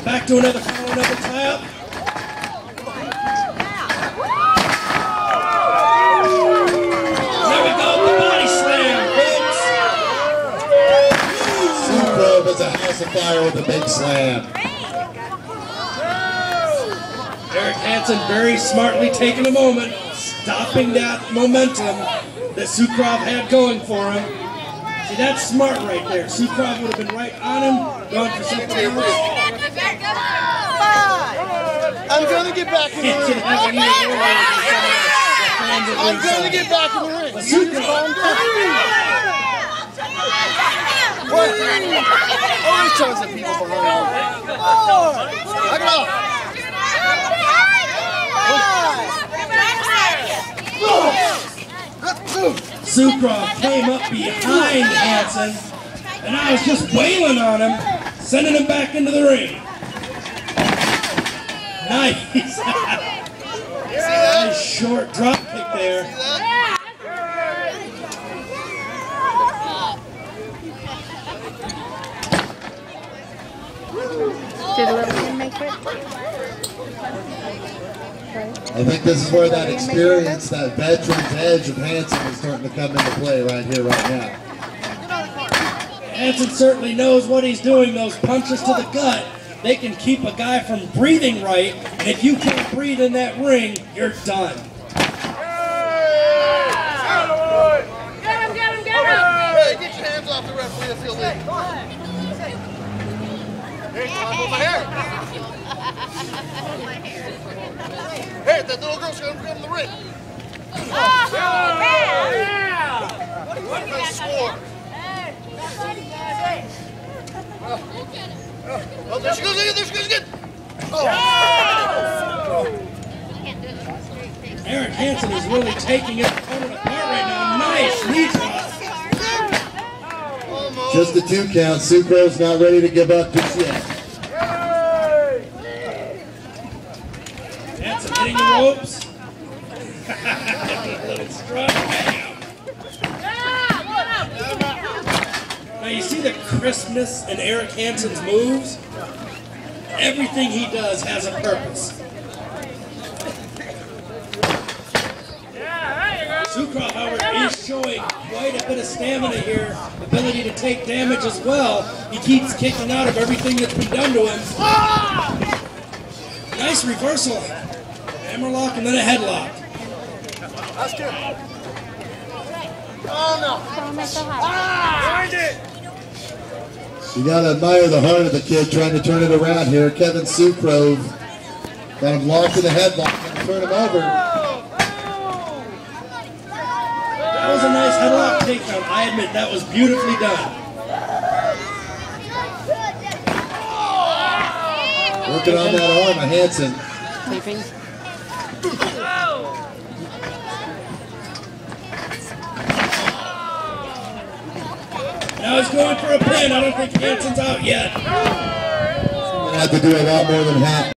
Back to another follow, another tap. There we go, the body slam, folks. Sucrov is a house of fire with a big slam. Eric Hansen very smartly taking a moment, stopping that momentum that Sucrov had going for him. See, that's smart right there. Sucrov would have been right on him, going for something else. I'm going to get back in the ring. I'm going to get back in the ring. Sucrov. Always tons of people behind me. Knock it off. Sucrov came up behind Hansen, and I was just wailing on him, sending him back into the ring. Nice. Nice short drop kick there. Did a little bit make it? I think this is where that experience, that veteran's edge of Hansen is starting to come into play right here, right now. Hansen certainly knows what he's doing. Those punches to the gut, they can keep a guy from breathing right, and if you can't breathe in that ring, you're done. Get him! Hey, get your hands off the referee if you'll leave. Hey, come on, move my hair. Hey, that little girl's going to come in the ring. What a nice score. Oh, there she goes again, there she goes again. Eric Hansen is really taking his opponent apart right now. Nice knee drop. Just a 2 count. Sucrov's not ready to give up just yet. Hansen hitting the ropes. A little strut. Now you see the crispness in Eric Hansen's moves? Everything he does has a purpose. Sucrov, however, is showing quite a bit of stamina here, ability to take damage as well. He keeps kicking out of everything that's been done to him. Nice reversal. Hammerlock and then a headlock. That's good. Oh no. Find it. You gotta admire the heart of the kid trying to turn it around here. Kevin Sucrov got him locked in the headlock and turn him over. That was a nice headlock takedown. I admit that was beautifully done. Working on that arm of Hansen. Sleeping. Now he's going for a pin. I don't think Hansen's out yet. Gonna have to do a lot more than half.